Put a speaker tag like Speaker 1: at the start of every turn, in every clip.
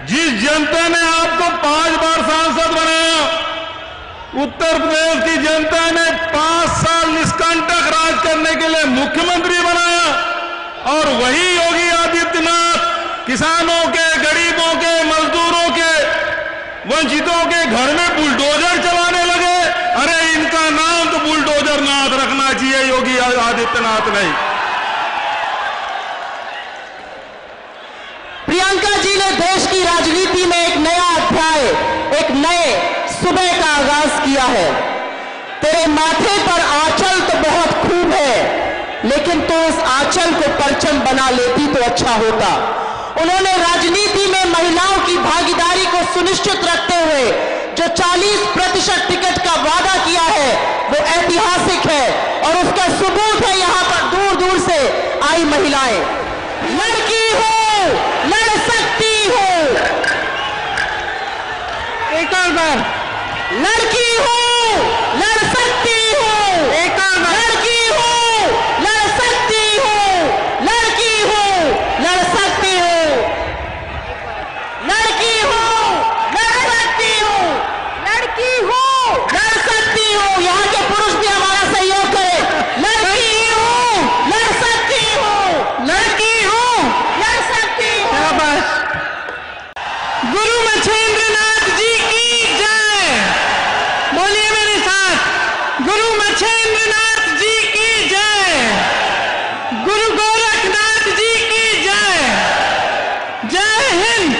Speaker 1: जिस जनता ने आपको 5 बार सांसद बनाया, उत्तर प्रदेश की जनता ने 5 साल निष्कंटक राज करने के लिए मुख्यमंत्री बनाया, और वही योगी आदित्यनाथ किसानों के, गरीबों के, मजदूरों के, वंचितों के घर में बुलडोजर चलाने लगे। अरे इनका नाम तो बुलडोजर नाथ रखना चाहिए, योगी आदित्यनाथ नहीं।
Speaker 2: प्रियंका जी ने देश की राजनीति में एक नया अध्याय, एक नए सुबह का आगाज किया है। तेरे माथे पर आंचल तो बहुत खूब है, लेकिन तो उस आंचल को परचम बना लेती तो अच्छा होता। उन्होंने राजनीति में महिलाओं की भागीदारी को सुनिश्चित रखते हुए जो 40% टिकट का वादा किया है वो ऐतिहासिक है, और उसका सबूत है यहाँ पर दूर दूर से आई महिलाएं। लड़की हो, लड़ सकती हो, एक और बार, लड़की हो, लड़ सकती हो, एक और बार, लड़की हो, लड़ सकती हो, लड़की हो, लड़ सकती हो, लड़की हो, लड़ सकती हो, लड़की हो, लड़ सकती हो। यहाँ के पुरुष भी हमारा सहयोग करें। लड़की हो, लड़ सकती हो, लड़की हो, लड़ सकती हो। गुरु मच्छेंद्रनाथ जी की जय। बोलिए मेरे साथ, गुरु मच्छेंद्रनाथ जी की जय, गुरु गोरखनाथ जी की जय। जय हिंद,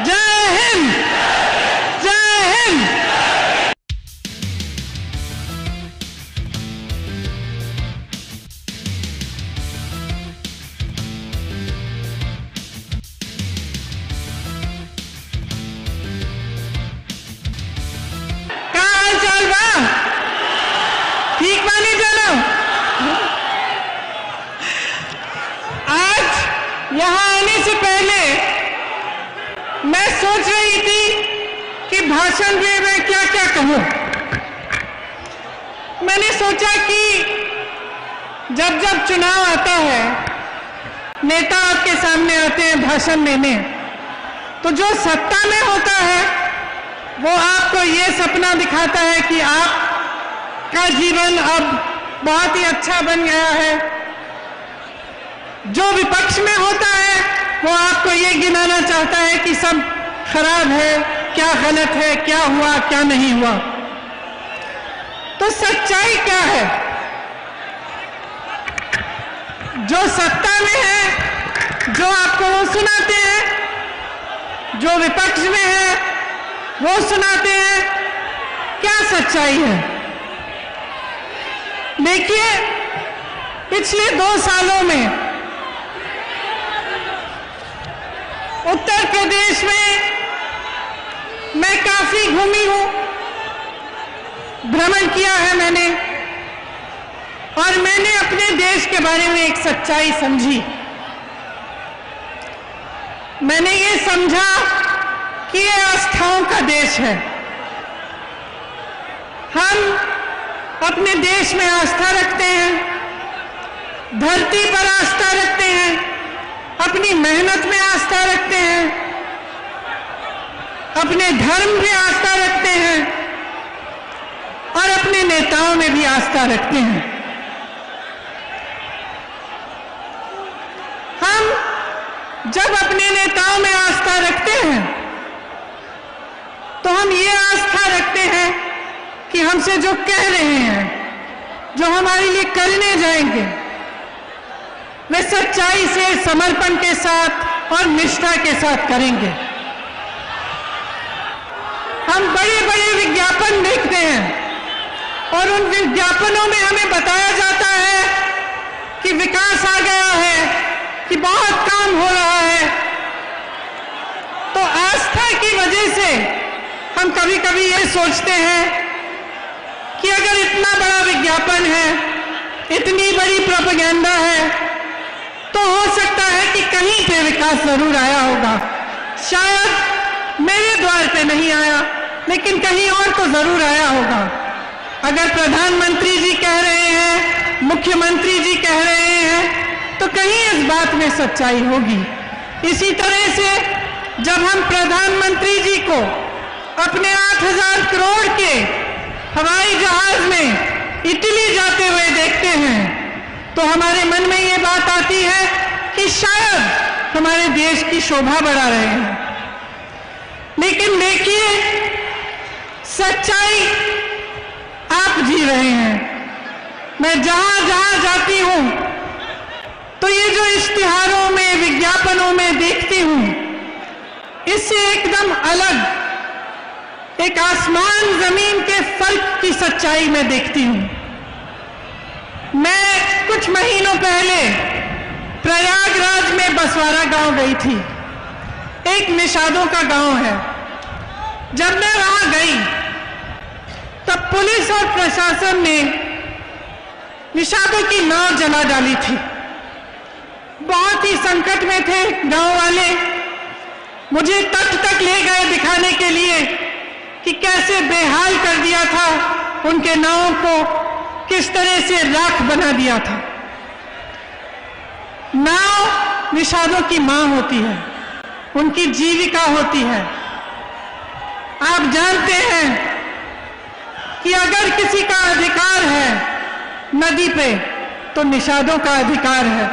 Speaker 2: जय हिंद, जय हिंद। ठीक माने जानो। आज यहां आने से पहले मैं सोच रही थी कि भाषण में मैं क्या क्या कहूं। मैंने सोचा कि जब जब चुनाव आता है, नेता आपके सामने आते हैं भाषण देने, तो जो सत्ता में होता है वो आपको ये सपना दिखाता है कि आपका जीवन अब बहुत ही अच्छा बन गया है। जो विपक्ष में होता है वो आपको ये गिनाना चाहता है कि सब खराब है, क्या गलत है, क्या हुआ, क्या नहीं हुआ। तो सच्चाई क्या है? जो सत्ता में है, जो आपको वो सुनाते हैं, जो विपक्ष में है वो सुनाते हैं। क्या सच्चाई है? देखिए, पिछले 2 सालों में उत्तर प्रदेश में मैं काफी घूमी हूं, भ्रमण किया है मैंने, और मैंने अपने देश के बारे में एक सच्चाई समझी। मैंने ये समझा कि ये आस्थाओं का देश है। हम अपने देश में आस्था रखते हैं, धरती पर आस्था रखते हैं, अपनी मेहनत में आस्था रखते हैं, अपने धर्म में आस्था रखते हैं, और अपने नेताओं में भी आस्था रखते हैं। हम जब अपने नेताओं में आस्था रखते हैं तो हम ये आस्था रखते हैं कि हमसे जो कह रहे हैं, जो हमारे लिए करने जाएंगे, वे सच्चाई से, समर्पण के साथ और निष्ठा के साथ करेंगे। हम बड़े बड़े विज्ञापन देखते हैं और उन विज्ञापनों में हमें बताया जाता है कि विकास आ गया है, कि बहुत काम हो रहा है। तो आस्था की वजह से हम कभी कभी ये सोचते हैं कि अगर इतना बड़ा विज्ञापन है, इतनी बड़ी प्रोपेगेंडा है, तो हो सकता है कि कहीं पे विकास जरूर आया होगा। शायद मेरे द्वार पे नहीं आया, लेकिन कहीं और तो जरूर आया होगा। अगर प्रधानमंत्री जी कह रहे हैं, मुख्यमंत्री जी कह रहे हैं, तो कहीं इस बात में सच्चाई होगी। इसी तरह से जब हम प्रधानमंत्री जी को अपने 8,000 करोड़ के हवाई जहाज में इटली जाते हुए देखते हैं तो हमारे मन में ये बात आती है कि शायद हमारे देश की शोभा बढ़ा रहे हैं। लेकिन देखिए, सच्चाई आप जी रहे हैं। मैं जहां जहां जाती हूं तो ये जो इश्तिहारों में, विज्ञापनों में देखती हूं, इससे एकदम अलग एक आसमान जमीन के फर्क की सच्चाई में देखती हूं। मैं कुछ महीनों पहले प्रयागराज में बसवारा गांव गई थी। एक निषादों का गांव है। जब मैं वहां गई तब पुलिस और प्रशासन ने निषादों की नाव जला डाली थी। बहुत ही संकट में थे गांव वाले। मुझे तट तक ले गए दिखाने के लिए कि कैसे बेहाल कर दिया था उनके नाव को, किस तरह से राख बना दिया था। नाव निषादों की मां होती है, उनकी जीविका होती है। आप जानते हैं कि अगर किसी का अधिकार है नदी पे तो निषादों का अधिकार है।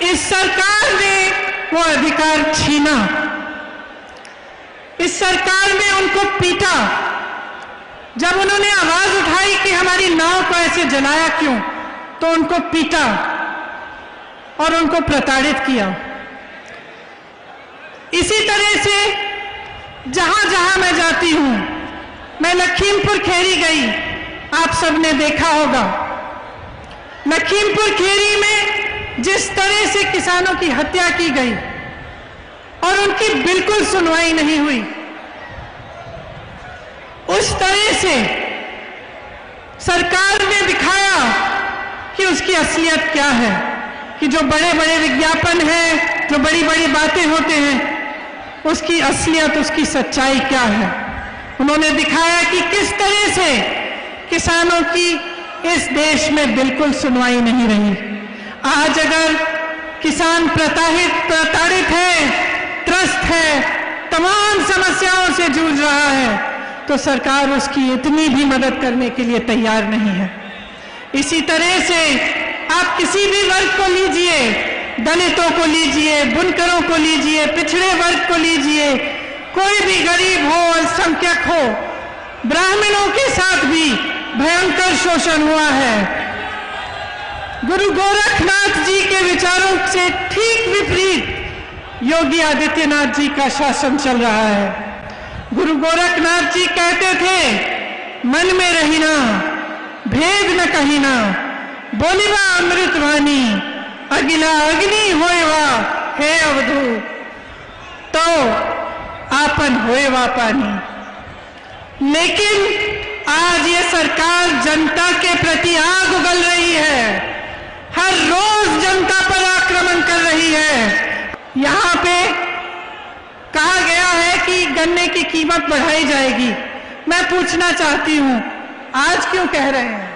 Speaker 2: इस सरकार ने वो अधिकार छीना। इस सरकार ने उनको पीटा। जब उन्होंने आवाज उठाई कि हमारी नाव को ऐसे जलाया क्यों, तो उनको पीटा और उनको प्रताड़ित किया। इसी तरह से जहां जहां मैं जाती हूं, मैं लखीमपुर खेरी गई, आप सबने देखा होगा। लखीमपुर खेरी में जिस तरह से किसानों की हत्या की गई और उनकी बिल्कुल सुनवाई नहीं हुई, उस तरह से सरकार ने दिखाया कि उसकी असलियत क्या है, कि जो बड़े बड़े विज्ञापन हैं, जो बड़ी बड़ी बातें होते हैं, उसकी असलियत, उसकी सच्चाई क्या है। उन्होंने दिखाया कि किस तरह से किसानों की इस देश में बिल्कुल सुनवाई नहीं रही। आज अगर किसान प्रताड़ित है, त्रस्त है, तमाम समस्याओं से जूझ रहा है, तो सरकार उसकी इतनी भी मदद करने के लिए तैयार नहीं है। इसी तरह से आप किसी भी वर्ग को लीजिए, दलितों को लीजिए, बुनकरों को लीजिए, पिछड़े वर्ग को लीजिए, कोई भी गरीब हो, अल्पसंख्यक हो, ब्राह्मणों के साथ भी भयंकर शोषण हुआ है। गुरु गोरखनाथ जी के विचारों से ठीक विपरीत योगी आदित्यनाथ जी का शासन चल रहा है। गुरु गोरखनाथ जी कहते थे, मन में रहिना, भेद न कहिना, बोलिवा अमृत वाणी, अगिला अग्नि होएवा हे अवधू, तो आपन होएवा पानी। लेकिन आज ये सरकार जनता के प्रति आग उगल रही है, हर रोज जनता पर आक्रमण कर रही है। यहां पे कहा गया है कि गन्ने की कीमत बढ़ाई जाएगी। मैं पूछना चाहती हूं, आज क्यों कह रहे हैं?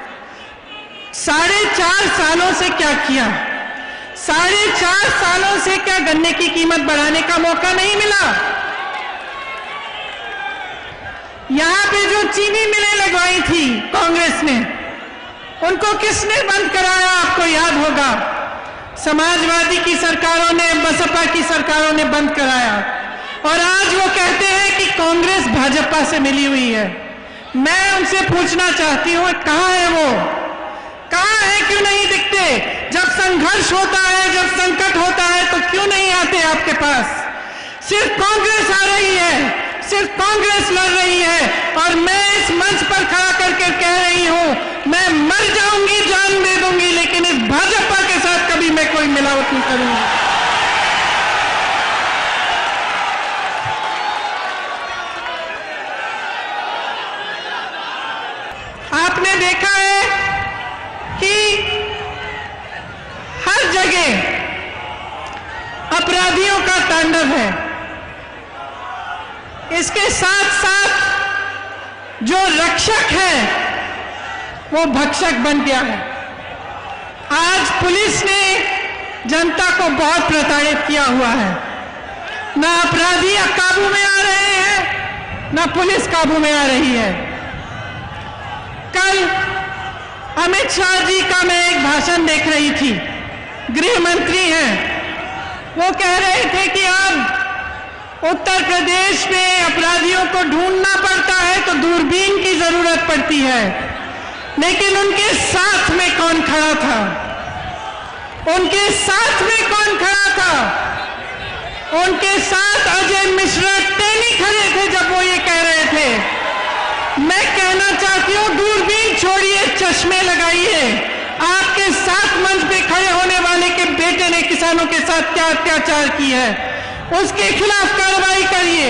Speaker 2: 4.5 सालों से क्या किया? 4.5 सालों से क्या गन्ने की कीमत बढ़ाने का मौका नहीं मिला? यहां पे जो चीनी मिलें लगवाई थी कांग्रेस ने, उनको किसने बंद कराया? आपको याद होगा, समाजवादी की सरकारों ने, बसपा की सरकारों ने बंद कराया। और आज वो कहते हैं कि कांग्रेस भाजपा से मिली हुई है। मैं उनसे पूछना चाहती हूं, कहां है वो? कहां है? क्यों नहीं दिखते? जब संघर्ष होता है, जब संकट होता है, तो क्यों नहीं आते आपके पास? सिर्फ कांग्रेस आ रही है, सिर्फ कांग्रेस लड़ रही है। और मैं इस मंच पर खड़ा करके कह रही हूं, मैं मर जाऊंगी, जान दे दूंगी, लेकिन इस भाजपा के साथ कभी मैं कोई मिलावट नहीं करूंगी। आपने देखा है कि हर जगह अपराधियों का तांडव है। इसके साथ साथ जो रक्षक है वो भक्षक बन गया है। आज पुलिस ने जनता को बहुत प्रताड़ित किया हुआ है। ना अपराधी काबू में आ रहे हैं, ना पुलिस काबू में आ रही है। कल अमित शाह जी का मैं एक भाषण देख रही थी, गृह मंत्री हैं, वो कह रहे थे कि अब उत्तर प्रदेश में अपराधियों को ढूंढना पड़ता है तो दूरबीन की जरूरत पड़ती है। लेकिन उनके साथ में कौन खड़ा था? उनके साथ में कौन खड़ा था? उनके साथ अजय मिश्रा टेनी खड़े थे जब वो ये कह रहे थे। मैं कहना चाहती हूँ, दूरबीन छोड़िए, चश्मे लगाइए। आपके साथ मंच पे खड़े होने वाले के बेटे ने किसानों के साथ क्या अत्याचार की है, उसके खिलाफ कार्रवाई करिए।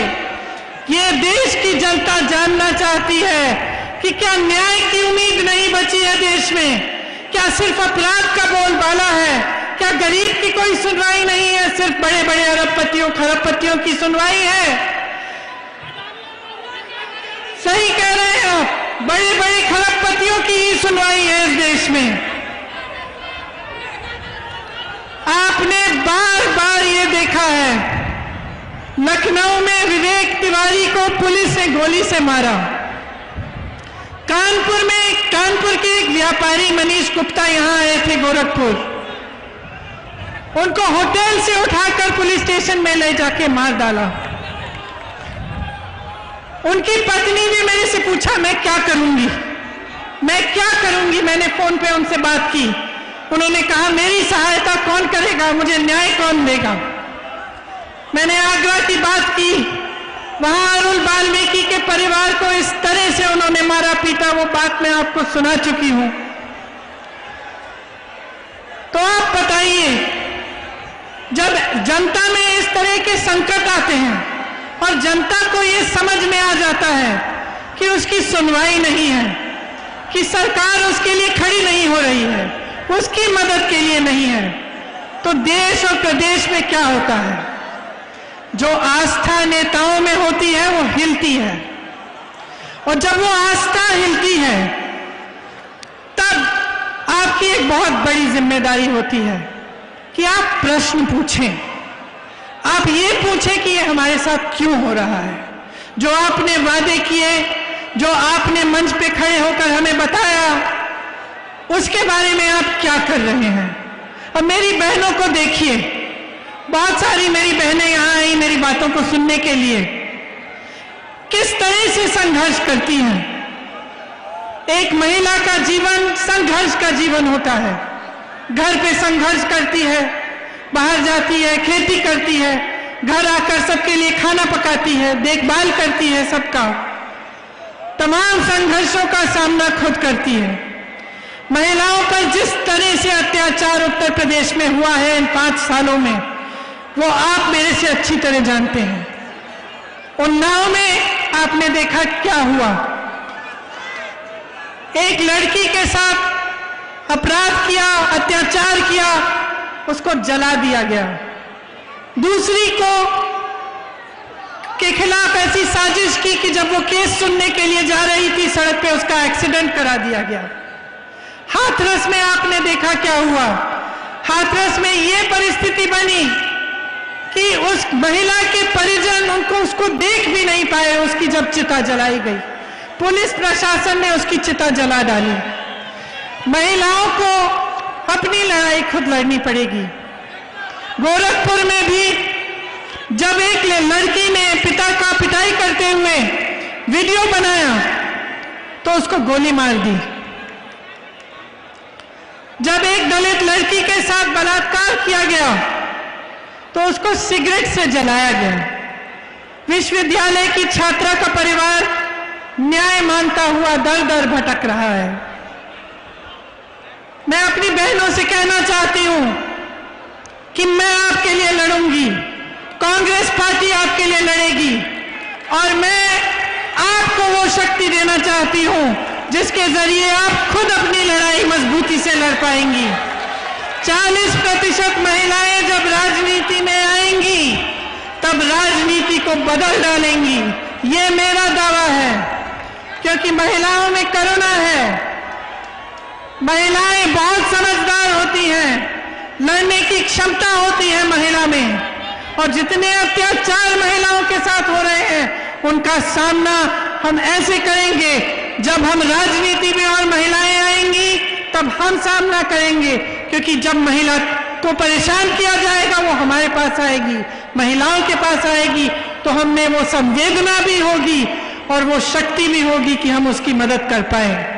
Speaker 2: ये देश की जनता जानना चाहती है कि क्या न्याय की उम्मीद नहीं बची है देश में? क्या सिर्फ अपराध का बोलबाला है? क्या गरीब की कोई सुनवाई नहीं है? सिर्फ बड़े बड़े अरबपतियों खरबपतियों की सुनवाई है? सही कह रहे हैं आप, बड़े बड़े खरबपतियों की ही सुनवाई है इस देश में। आपने बार बार ये देखा है, लखनऊ में विवेक तिवारी को पुलिस ने गोली से मारा। कानपुर के एक व्यापारी मनीष गुप्ता यहां आए थे गोरखपुर, उनको होटल से उठाकर पुलिस स्टेशन में ले जाके मार डाला। उनकी पत्नी ने मेरे से पूछा, मैं क्या करूंगी, मैं क्या करूंगी? मैंने फोन पे उनसे बात की। उन्होंने कहा, मेरी सहायता कौन करेगा, मुझे न्याय कौन देगा? मैंने आगरा की बात की, वहां अरुण वाल्मीकि के परिवार को इस तरह से उन्होंने मारा पीटा, वो बात मैं आपको सुना चुकी हूं। तो आप बताइए, जब जनता में इस तरह के संकट आते हैं और जनता को ये समझ में आ जाता है कि उसकी सुनवाई नहीं है, कि सरकार उसके लिए खड़ी नहीं हो रही है, उसकी मदद के लिए नहीं है, तो देश और प्रदेश में क्या होता है? जो आस्था नेताओं में होती है वो हिलती है, और जब वो आस्था हिलती है तब आपकी एक बहुत बड़ी जिम्मेदारी होती है कि आप प्रश्न पूछें। आप ये पूछें कि ये हमारे साथ क्यों हो रहा है। जो आपने वादे किए, जो आपने मंच पे खड़े होकर हमें बताया, उसके बारे में आप क्या कर रहे हैं? और मेरी बहनों को देखिए, बहुत सारी मेरी बहनें यहां आई मेरी बातों को सुनने के लिए, किस तरह से संघर्ष करती हैं। एक महिला का जीवन संघर्ष का जीवन होता है। घर पे संघर्ष करती है, बाहर जाती है, खेती करती है, घर आकर सबके लिए खाना पकाती है, देखभाल करती है, सबका तमाम संघर्षों का सामना खुद करती है। महिलाओं पर जिस तरह से अत्याचार उत्तर प्रदेश में हुआ है इन 5 सालों में, वो आप मेरे से अच्छी तरह जानते हैं। उन्नाव में आपने देखा क्या हुआ। एक लड़की के साथ अपराध किया, अत्याचार किया, उसको जला दिया गया। दूसरी को के खिलाफ ऐसी साजिश की कि जब वो केस सुनने के लिए जा रही थी सड़क पे, उसका एक्सीडेंट करा दिया गया। हाथरस में आपने देखा क्या हुआ। हाथरस में ये परिस्थिति बनी कि उस महिला के परिजन उसको देख भी नहीं पाए, उसकी जब चिता जलाई गई। पुलिस प्रशासन ने उसकी चिता जला डाली। महिलाओं को अपनी लड़ाई खुद लड़नी पड़ेगी। गोरखपुर में भी जब एक लड़की ने पिता का पिटाई करते हुए वीडियो बनाया तो उसको गोली मार दी। जब एक दलित लड़की के साथ बलात्कार किया गया तो उसको सिगरेट से जलाया गया। विश्वविद्यालय की छात्रा का परिवार न्याय मांगता हुआ दर दर भटक रहा है। मैं अपनी बहनों से कहना चाहती हूं कि मैं आपके लिए लड़ूंगी, कांग्रेस पार्टी आपके लिए लड़ेगी, और मैं आपको वो शक्ति देना चाहती हूं जिसके जरिए आप खुद अपनी लड़ाई मजबूती से लड़ पाएंगी। 40% महिलाएं जब राजनीति में आएंगी तब राजनीति को बदल डालेंगी, ये मेरा दावा है, क्योंकि महिलाओं में करुणा है। महिलाएं बहुत समझदार होती हैं, लड़ने की क्षमता होती है महिला में, और जितने अत्याचार महिलाओं के साथ हो रहे हैं उनका सामना हम ऐसे करेंगे, जब हम राजनीति में और महिलाएं आएंगी तब हम सामना करेंगे, क्योंकि जब महिला को परेशान किया जाएगा वो हमारे पास आएगी, महिलाओं के पास आएगी, तो हमें वो संवेदना भी होगी और वो शक्ति भी होगी कि हम उसकी मदद कर पाए।